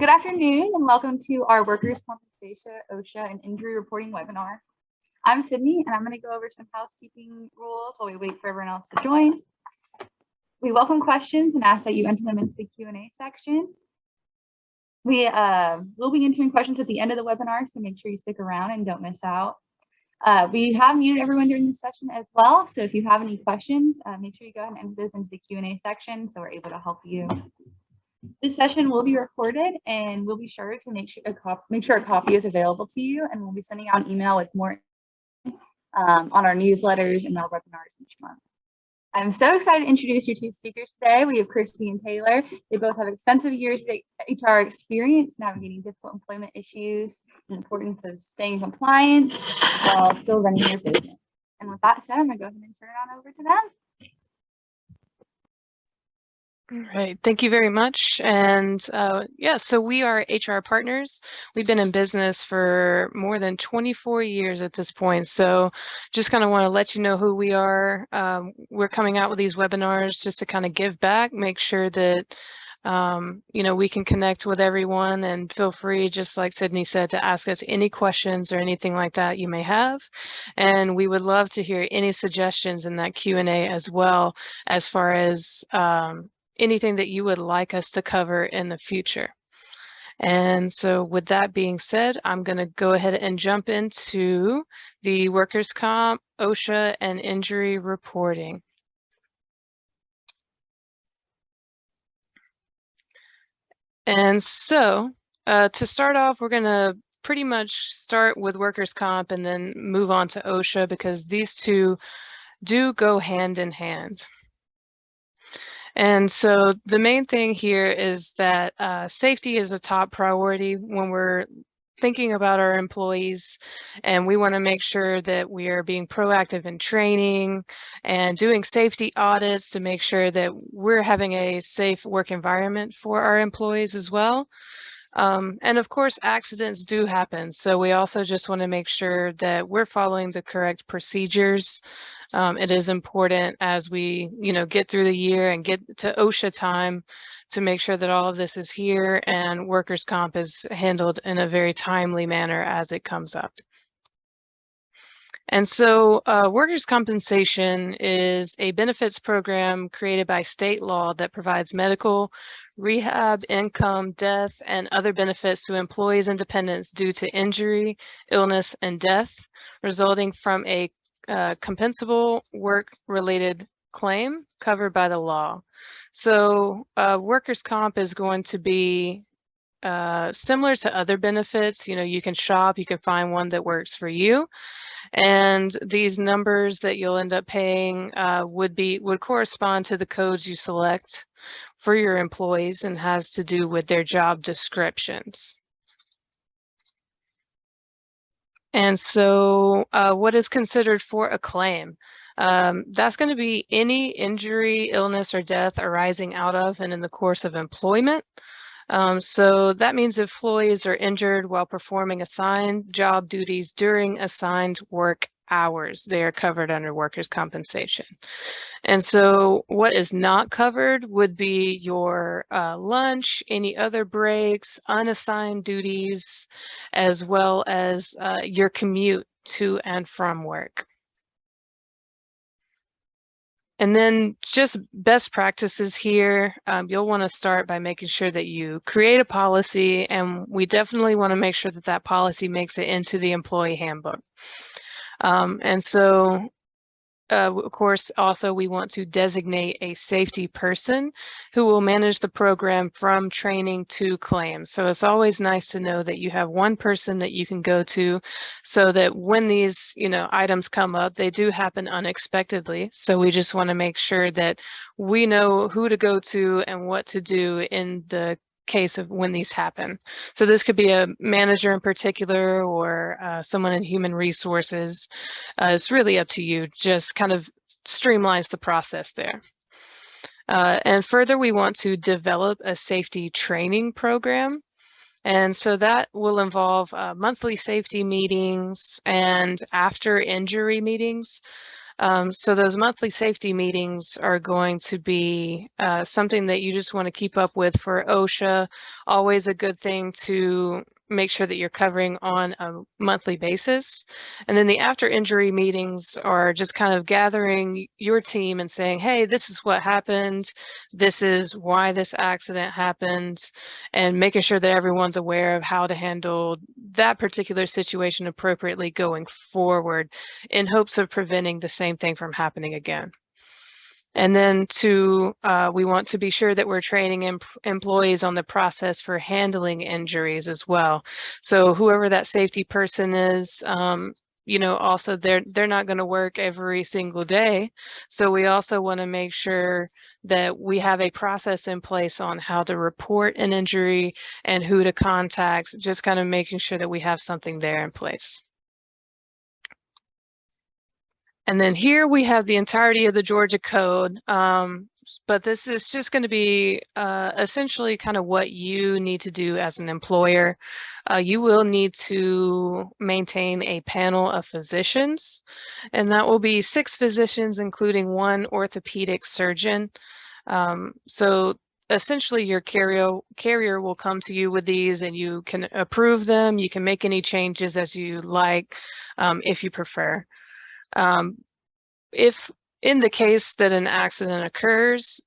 Good afternoon and welcome to our Workers' Compensation, OSHA, and Injury Reporting webinar. I'm Sydney and I'm going to go over some housekeeping rules while we wait for everyone else to join. We welcome questions and ask that you enter them into the Q&A section. We will be answering questions at the end of the webinar, so make sure you stick around and don't miss out. We have muted everyone during this session as well, so if you have any questions, make sure you go ahead and enter those into the Q&A section so we're able to help you. This session will be recorded and we'll be sure to make sure a copy is available to you, and we'll be sending out an email with more on our newsletters and our webinars each month. I'm so excited to introduce your two speakers today. We have Christy and Taylor. They both have extensive years of HR experience navigating difficult employment issues and the importance of staying compliant while still running your business. And with that said, I'm going to go ahead and turn it on over to them. All right, thank you very much. And yeah, so we are HR partners. We've been in business for more than 24 years at this point. So just kind of want to let you know who we are. We're coming out with these webinars just to kind of give back, make sure that you know, we can connect with everyone, and feel free, just like Sydney said, to ask us any questions or anything like that you may have. And we would love to hear any suggestions in that Q&A as well, as far as anything that you would like us to cover in the future. And so with that being said, I'm going to go ahead and jump into the workers' comp, OSHA, and injury reporting. And so to start off, we're going to pretty much start with workers' comp and then move on to OSHA, because these two do go hand in hand. And so the main thing here is that safety is a top priority when we're thinking about our employees, and we want to make sure that we are being proactive in training and doing safety audits to make sure that we're having a safe work environment for our employees as well. And of course, accidents do happen. So we also just want to make sure that we're following the correct procedures. It is important as we, get through the year and get to OSHA time to make sure that all of this is here and workers' comp is handled in a very timely manner as it comes up. And so workers' compensation is a benefits program created by state law that provides medical, rehab, income, death, and other benefits to employees and dependents due to injury, illness, and death resulting from a compensable work-related claim covered by the law. So workers' comp is going to be similar to other benefits. You can shop, you can find one that works for you. And these numbers that you'll end up paying would correspond to the codes you select for your employees, and has to do with their job descriptions. And so what is considered for a claim? That's going to be any injury, illness, or death arising out of and in the course of employment. So that means if employees are injured while performing assigned job duties during assigned work hours, they are covered under workers' compensation. And so what is not covered would be your lunch, any other breaks, unassigned duties, as well as your commute to and from work. And then just best practices here, you'll want to start by making sure that you create a policy, and we definitely want to make sure that that policy makes it into the employee handbook. And so, of course, also we want to designate a safety person who will manage the program from training to claims. So it's always nice to know that you have one person that you can go to, so that when these, items come up, they do happen unexpectedly. So we just want to make sure that we know who to go to and what to do in the case of when these happen. So this could be a manager in particular, or someone in human resources. It's really up to you. Just kind of streamlines the process there. And further, we want to develop a safety training program. And so that will involve monthly safety meetings and after injury meetings. So those monthly safety meetings are going to be something that you just want to keep up with for OSHA. Always a good thing to make sure that you're covering on a monthly basis. And then the after injury meetings are just kind of gathering your team and saying, hey, this is what happened. This is why this accident happened, and making sure that everyone's aware of how to handle that particular situation appropriately going forward, in hopes of preventing the same thing from happening again. And then we want to be sure that we're training employees on the process for handling injuries as well. So whoever that safety person is, also they're not going to work every single day. So we also want to make sure that we have a process in place on how to report an injury and who to contact, just kind of making sure that we have something there in place. And then here we have the entirety of the Georgia Code, but this is just going to be essentially kind of what you need to do as an employer. You will need to maintain a panel of physicians, and that will be 6 physicians, including 1 orthopedic surgeon. So essentially your carrier will come to you with these, and you can approve them. You can make any changes as you like, if you prefer. If in the case that an accident occurs,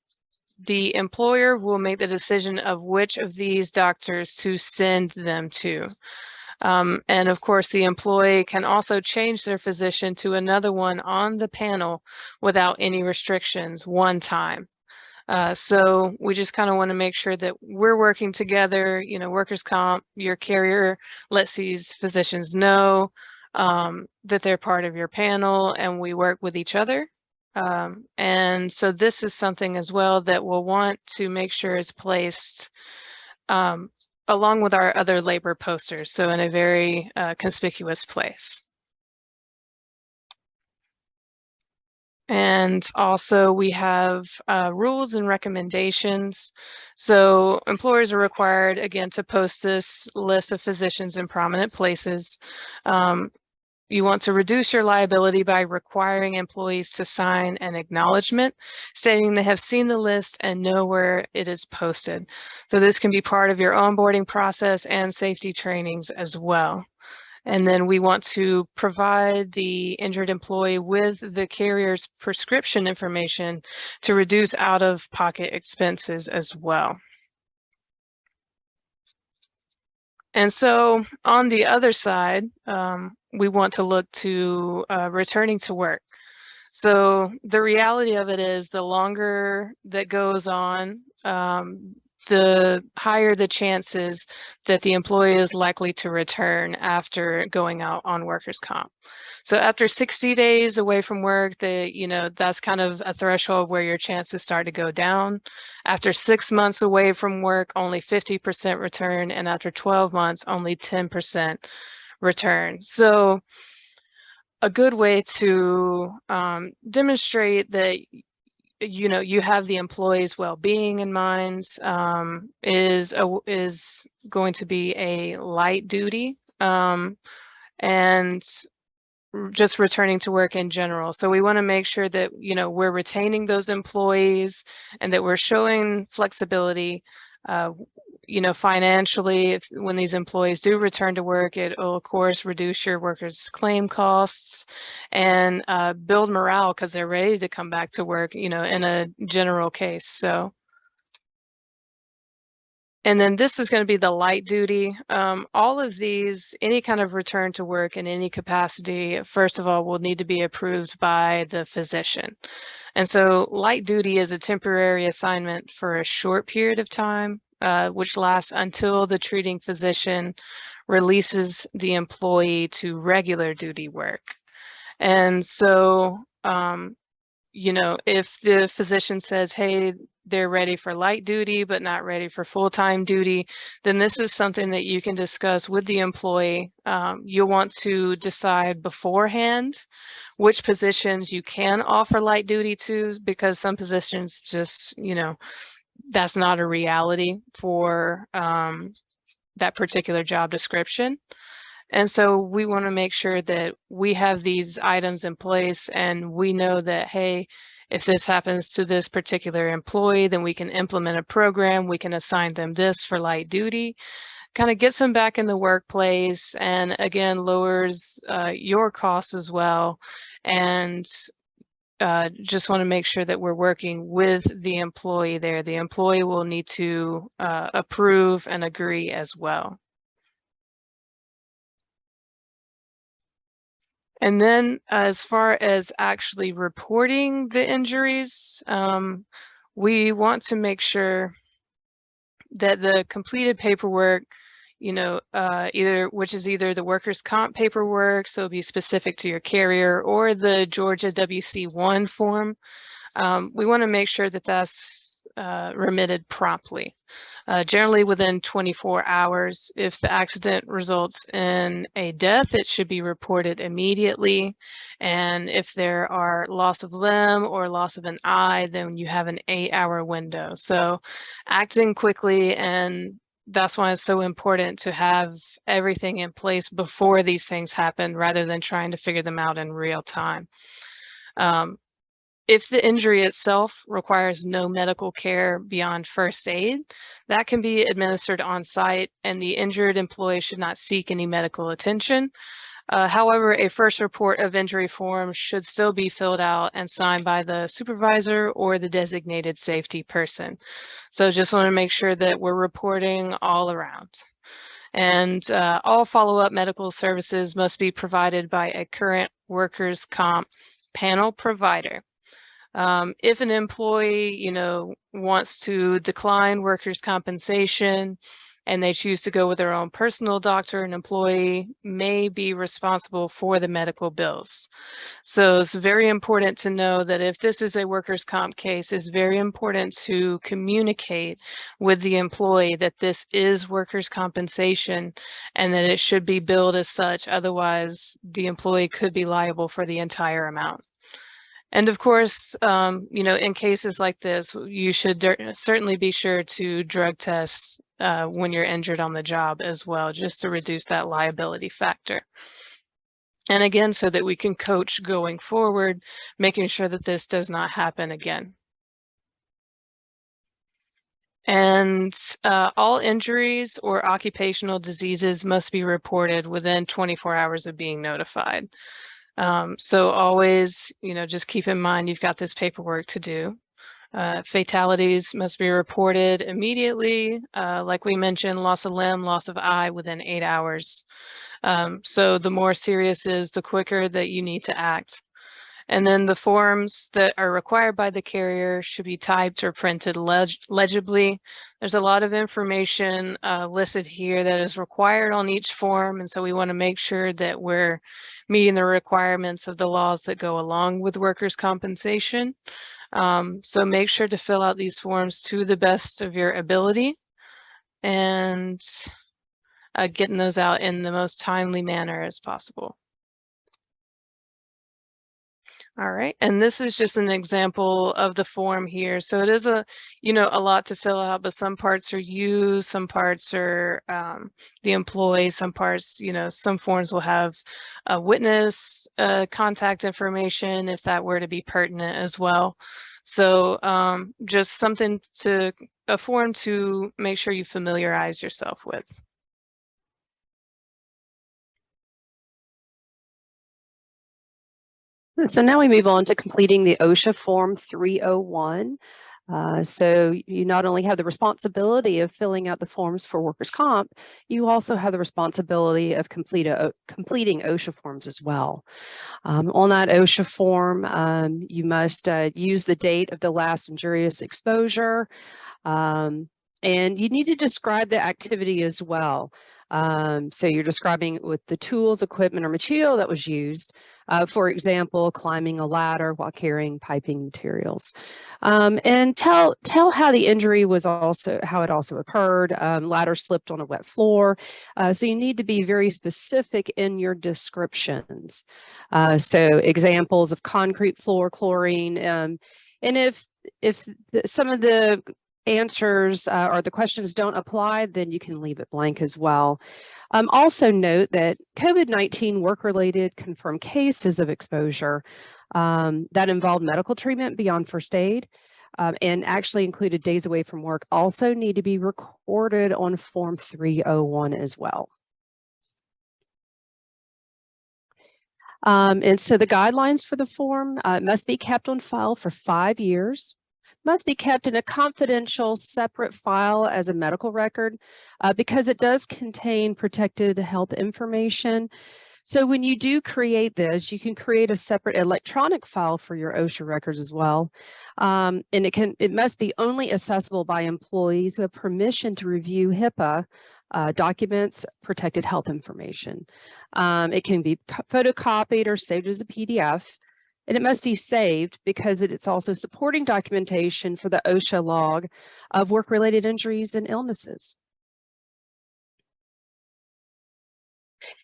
the employer will make the decision of which of these doctors to send them to. And of course, the employee can also change their physician to another one on the panel without any restrictions one time. So we just kind of want to make sure that we're working together, workers' comp, your carrier lets these physicians know that they're part of your panel, and we work with each other. And so this is something as well that we'll want to make sure is placed along with our other labor posters, so in a very conspicuous place. And also we have rules and recommendations. So employers are required, again, to post this list of physicians in prominent places. You want to reduce your liability by requiring employees to sign an acknowledgement stating they have seen the list and know where it is posted. So this can be part of your onboarding process and safety trainings as well. And then we want to provide the injured employee with the carrier's prescription information to reduce out-of-pocket expenses as well. And so on the other side, we want to look to returning to work. So the reality of it is, the longer that goes on, the higher the chances that the employee is likely to return after going out on workers' comp. So after 60 days away from work, that's kind of a threshold where your chances start to go down. After 6 months away from work, only 50% return, and after 12 months, only 10% return. So a good way to demonstrate that you have the employee's well-being in mind is going to be a light duty and just returning to work in general. So we want to make sure that we're retaining those employees and that we're showing flexibility. Financially, when these employees do return to work, it will of course reduce your workers' claim costs and build morale because they're ready to come back to work, in a general case. So, and then this is going to be the light duty. All of these, any kind of return to work in any capacity, first of all, will need to be approved by the physician. And so light duty is a temporary assignment for a short period of time, which lasts until the treating physician releases the employee to regular duty work. And so, if the physician says, hey, they're ready for light duty, but not ready for full-time duty, then this is something that you can discuss with the employee. You'll want to decide beforehand which positions you can offer light duty to, because some positions just, that's not a reality for that particular job description. And so we want to make sure that we have these items in place and we know that, hey, if this happens to this particular employee, then we can implement a program, we can assign them this for light duty, kind of gets them back in the workplace, and again, lowers your costs as well. And just want to make sure that we're working with the employee there. The employee will need to approve and agree as well. And then as far as actually reporting the injuries, we want to make sure that the completed paperwork, which is either the workers' comp paperwork, so it'll be specific to your carrier, or the Georgia WC1 form. We want to make sure that that's remitted promptly. Generally within 24 hours. If the accident results in a death, it should be reported immediately. And if there are loss of limb or loss of an eye, then you have an 8-hour window. So acting quickly, and that's why it's so important to have everything in place before these things happen rather than trying to figure them out in real time. If the injury itself requires no medical care beyond first aid, that can be administered on site, and the injured employee should not seek any medical attention. However, a first report of injury form should still be filled out and signed by the supervisor or the designated safety person. So just want to make sure that we're reporting all around. And all follow-up medical services must be provided by a current workers' comp panel provider. If an employee, wants to decline workers' compensation and they choose to go with their own personal doctor, an employee may be responsible for the medical bills. So it's very important to know that if this is a workers' comp case, it's very important to communicate with the employee that this is workers' compensation and that it should be billed as such. Otherwise, the employee could be liable for the entire amount. And of course, in cases like this, you should certainly be sure to drug test when you're injured on the job as well, just to reduce that liability factor. And again, so that we can coach going forward, making sure that this does not happen again. And all injuries or occupational diseases must be reported within 24 hours of being notified. So always, just keep in mind you've got this paperwork to do. Fatalities must be reported immediately. Like we mentioned, loss of limb, loss of eye within 8 hours. So the more serious is, the quicker that you need to act. And then the forms that are required by the carrier should be typed or printed legibly. There's a lot of information listed here that is required on each form, and so we want to make sure that we're meeting the requirements of the laws that go along with workers' compensation. So make sure to fill out these forms to the best of your ability and getting those out in the most timely manner as possible. All right, and this is just an example of the form here. So it is a lot to fill out, but some parts are you, some parts are the employee, some parts, some forms will have a witness contact information if that were to be pertinent as well. So just a form to make sure you familiarize yourself with. So now we move on to completing the OSHA Form 301. So you not only have the responsibility of filling out the forms for workers' comp, you also have the responsibility of completing OSHA forms as well. On that OSHA form, you must use the date of the last injurious exposure, and you need to describe the activity as well. So you're describing with the tools, equipment, or material that was used. For example, climbing a ladder while carrying piping materials. And tell how the injury was how it also occurred. Ladder slipped on a wet floor. So you need to be very specific in your descriptions. So examples of concrete floor, chlorine, and if some of the answers or the questions don't apply, then you can leave it blank as well. Also note that COVID-19 work-related confirmed cases of exposure that involved medical treatment beyond first aid and actually included days away from work also need to be recorded on Form 301 as well. And so the guidelines for the form must be kept on file for 5 years, must be kept in a confidential separate file as a medical record because it does contain protected health information. So when you do create this, you can create a separate electronic file for your OSHA records as well. And it must be only accessible by employees who have permission to review HIPAA documents, protected health information. It can be photocopied or saved as a PDF, and it must be saved because it's also supporting documentation for the OSHA log of work-related injuries and illnesses.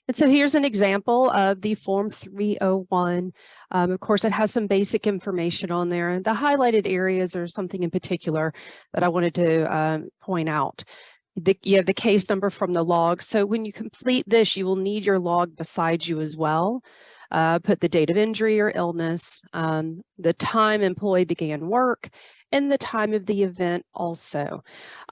And so here's an example of the Form 301. Of course, it has some basic information on there. The highlighted areas are something in particular that I wanted to point out. You have the case number from the log. So when you complete this, you will need your log beside you as well. Put the date of injury or illness, the time employee began work, and the time of the event also.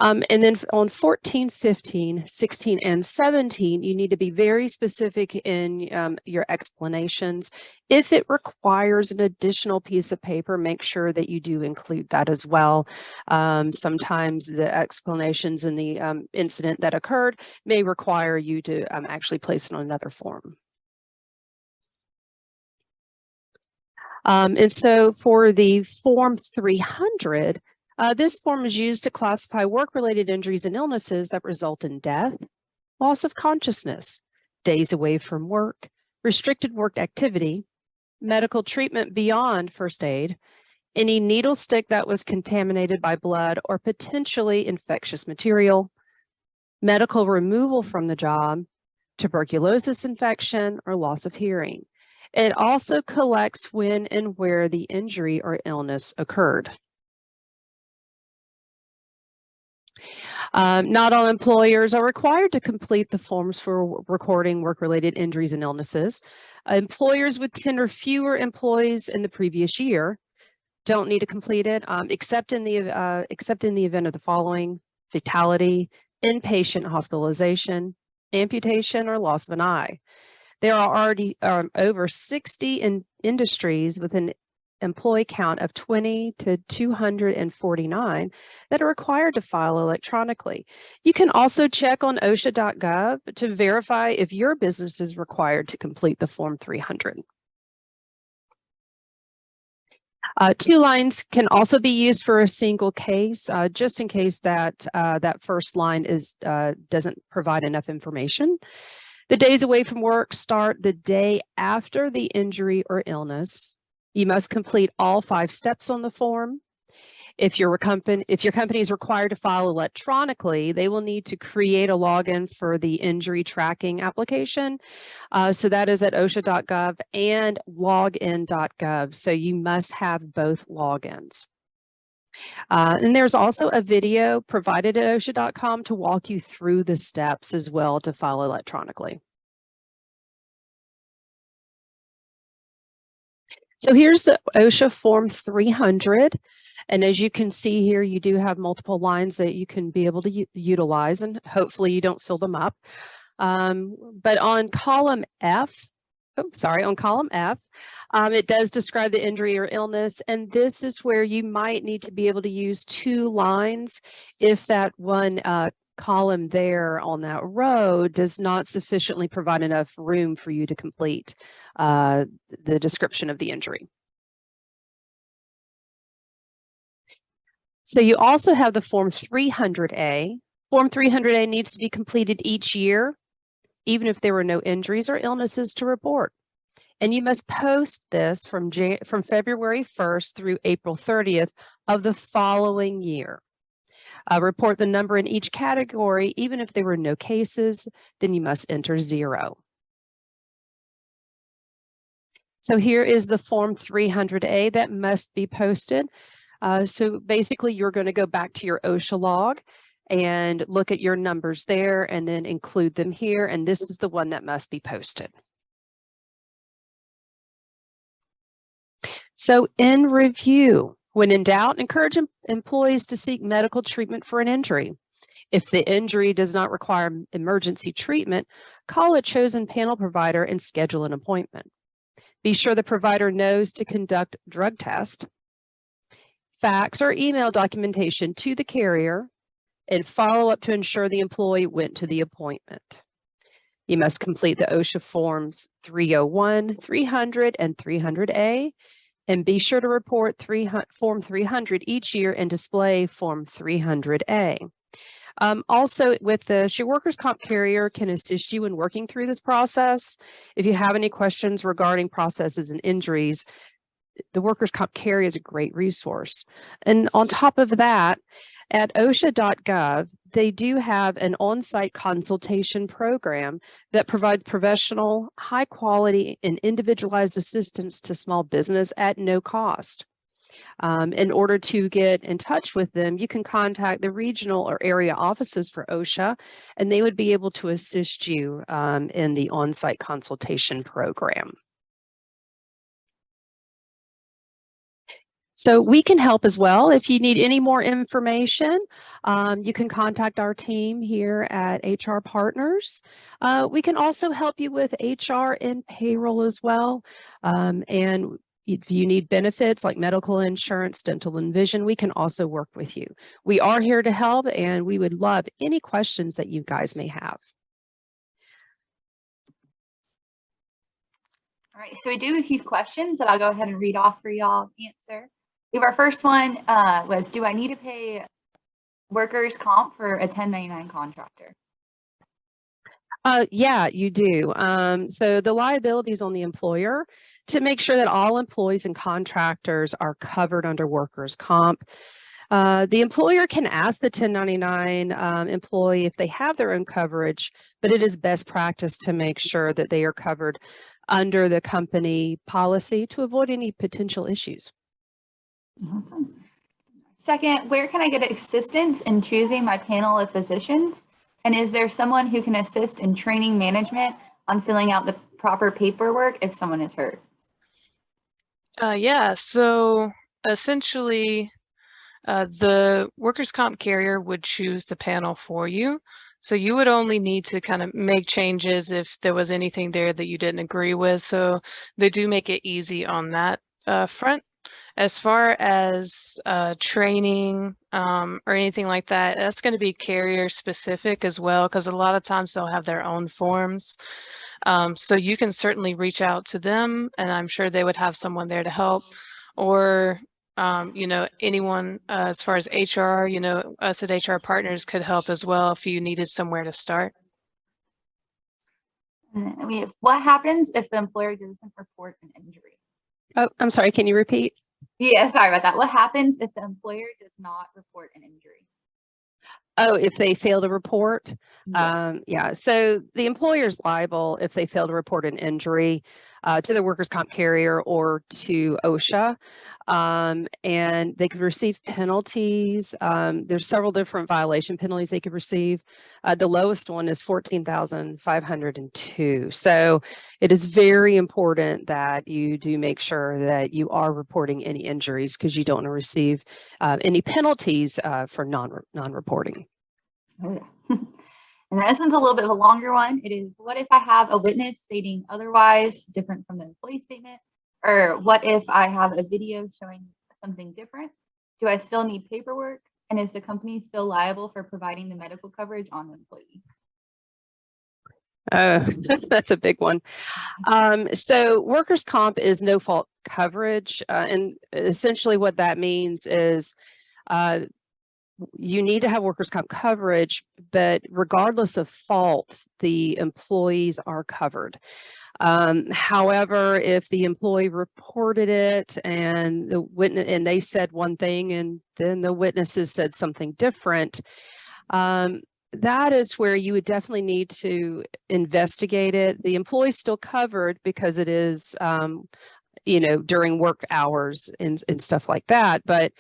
And then on 14, 15, 16, and 17, you need to be very specific in your explanations. If it requires an additional piece of paper, make sure that you do include that as well. Sometimes the explanations in the incident that occurred may require you to actually place it on another form. And so for the Form 300, this form is used to classify work-related injuries and illnesses that result in death, loss of consciousness, days away from work, restricted work activity, medical treatment beyond first aid, any needle stick that was contaminated by blood or potentially infectious material, medical removal from the job, tuberculosis infection, or loss of hearing. It also collects when and where the injury or illness occurred. Not all employers are required to complete the forms for recording work-related injuries and illnesses. Employers with 10 or fewer employees in the previous year don't need to complete it, except in the event of the following: fatality, inpatient hospitalization, amputation, or loss of an eye. There are already over 60 industries with an employee count of 20 to 249 that are required to file electronically. You can also check on OSHA.gov to verify if your business is required to complete the Form 300. 2 lines can also be used for a single case, just in case that that first line doesn't provide enough information. The days away from work start the day after the injury or illness. You must complete all 5 steps on the form. If your company is required to file electronically, they will need to create a login for the injury tracking application. So that is at OSHA.gov and login.gov. So you must have both logins. And there's also a video provided at OSHA.com to walk you through the steps as well to file electronically. So here's the OSHA Form 300. And as you can see here, you do have multiple lines that you can be able to utilize, and hopefully you don't fill them up. But on column F, it does describe the injury or illness, and this is where you might need to be able to use 2 lines if that one column there on that row does not sufficiently provide enough room for you to complete the description of the injury. So you also have the Form 300A. Form 300A needs to be completed each year, even if there were no injuries or illnesses to report. And you must post this from February 1st through April 30th of the following year. Report the number in each category. Even if there were no cases, then you must enter 0. So here is the Form 300A that must be posted. So basically, you're going to go back to your OSHA log and look at your numbers there and then include them here. And this is the one that must be posted. So in review, when in doubt, encourage employees to seek medical treatment for an injury. If the injury does not require emergency treatment, call a chosen panel provider and schedule an appointment. Be sure the provider knows to conduct drug tests, fax or email documentation to the carrier, and follow up to ensure the employee went to the appointment. You must complete the OSHA forms 301, 300, and 300A, and be sure to report Form 300 each year and display Form 300A. Also, with this, your workers' comp carrier can assist you in working through this process. If you have any questions regarding processes and injuries, the workers' comp carrier is a great resource. And on top of that, at OSHA.gov, they do have an on-site consultation program that provides professional, high quality, and individualized assistance to small business at no cost. In order to get in touch with them, you can contact the regional or area offices for OSHA, and they would be able to assist you in the on-site consultation program. So we can help as well. If you need any more information, you can contact our team here at HR Partners. We can also help you with HR and payroll as well. And if you need benefits like medical insurance, dental and vision, we can also work with you. We are here to help, and we would love any questions that you guys may have. All right, so we do have a few questions that I'll go ahead and read off for y'all to answer. Our first one was, do I need to pay workers' comp for a 1099 contractor? Yeah, you do. So the liability is on the employer to make sure that all employees and contractors are covered under workers' comp. The employer can ask the 1099 employee if they have their own coverage, but it is best practice to make sure that they are covered under the company policy to avoid any potential issues. Awesome. Second, where can I get assistance in choosing my panel of physicians? And is there someone who can assist in training management on filling out the proper paperwork if someone is hurt? Yeah, so essentially, the workers' comp carrier would choose the panel for you. So you would only need to kind of make changes if there was anything there that you didn't agree with. So they do make it easy on that front. As far as training or anything like that, that's going to be carrier specific as well, because a lot of times they'll have their own forms. So you can certainly reach out to them, and I'm sure they would have someone there to help. Or, you know, anyone as far as HR, you know, us at HR Partners could help as well if you needed somewhere to start. And what happens if the employer doesn't report an injury? Oh, I'm sorry, can you repeat? Yeah, sorry about that. What happens if the employer does not report an injury? Oh, if they fail to report? Yeah. Yeah, so the employer is liable if they fail to report an injury to the workers' comp carrier or to OSHA. And they could receive penalties. There's several different violation penalties they could receive. The lowest one is $14,502. So it is very important that you do make sure that you are reporting any injuries, because you don't want to receive any penalties for non-reporting. Oh, yeah. And this one's a little bit of a longer one. It is, what if I have a witness stating otherwise, different from the employee statement? Or what if I have a video showing something different? Do I still need paperwork? And is the company still liable for providing the medical coverage on the employee? That's a big one. So workers' comp is no fault coverage. And essentially what that means is you need to have workers' comp coverage, but regardless of fault, the employees are covered. However, if the employee reported it and the witness and they said one thing and then the witnesses said something different, that is where you would definitely need to investigate it. The employee's still covered because it is, you know, during work hours and stuff like that. But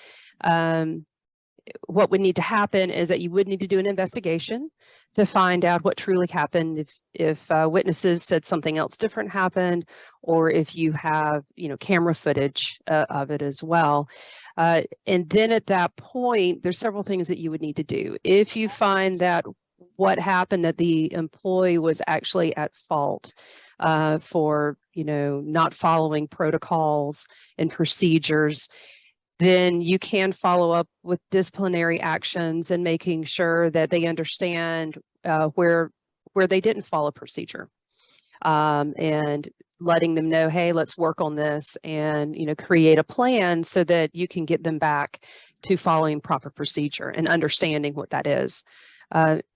What would need to happen is that you would need to do an investigation to find out what truly happened, if witnesses said something else different happened, or if you have, camera footage of it as well. And then at that point, there's several things that you would need to do. If you find that what happened, that the employee was actually at fault for, not following protocols and procedures, then you can follow up with disciplinary actions and making sure that they understand where they didn't follow procedure, and letting them know, hey, let's work on this, and create a plan so that you can get them back to following proper procedure and understanding what that is.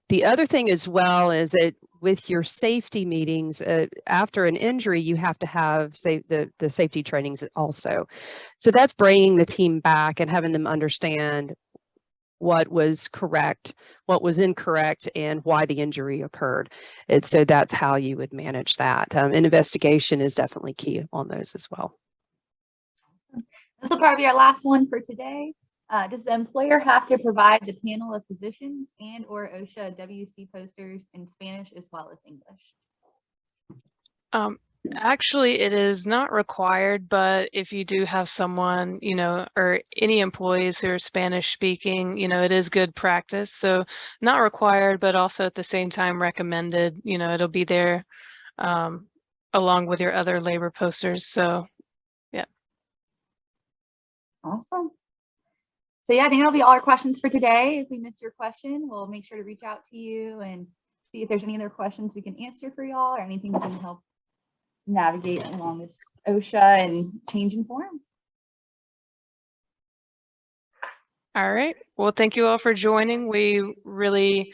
The other thing as well is that with your safety meetings, after an injury, you have to have the safety trainings also. So that's bringing the team back and having them understand what was correct, what was incorrect, and why the injury occurred. And so that's how you would manage that. An investigation is definitely key on those as well. This will probably be our last one for today. Does the employer have to provide the panel of physicians and or OSHA WC posters in Spanish as well as English? Actually, it is not required, but if you do have someone, or any employees who are Spanish speaking, it is good practice. So not required, but also at the same time recommended. It'll be there along with your other labor posters. So yeah. Awesome. So yeah, I think that'll be all our questions for today. If we missed your question, we'll make sure to reach out to you and see if there's any other questions we can answer for y'all, or anything we can help navigate along this OSHA and changing form. All right. Well, thank you all for joining. We really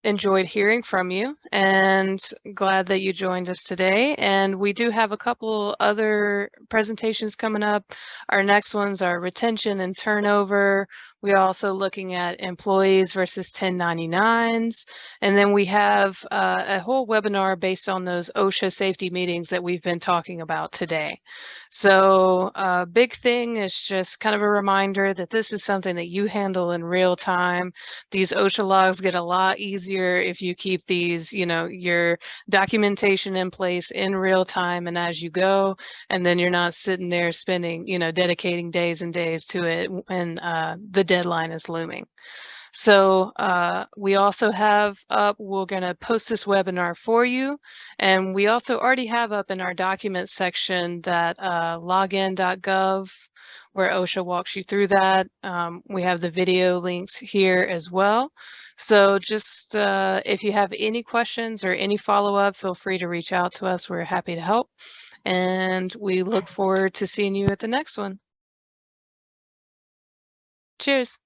enjoyed hearing from you and glad that you joined us today. And we do have a couple other presentations coming up. Our next ones are retention and turnover. We're also looking at employees versus 1099s. And then we have a whole webinar based on those OSHA safety meetings that we've been talking about today. So a big thing is just kind of a reminder that this is something that you handle in real time. These OSHA logs get a lot easier if you keep these, your documentation in place in real time and as you go, and then you're not sitting there spending, dedicating days and days to it when the deadline is looming. So we also have up, we're going to post this webinar for you. And we also already have up in our documents section that login.gov, where OSHA walks you through that. We have the video links here as well. So just if you have any questions or any follow-up, feel free to reach out to us. We're happy to help. And we look forward to seeing you at the next one. Cheers.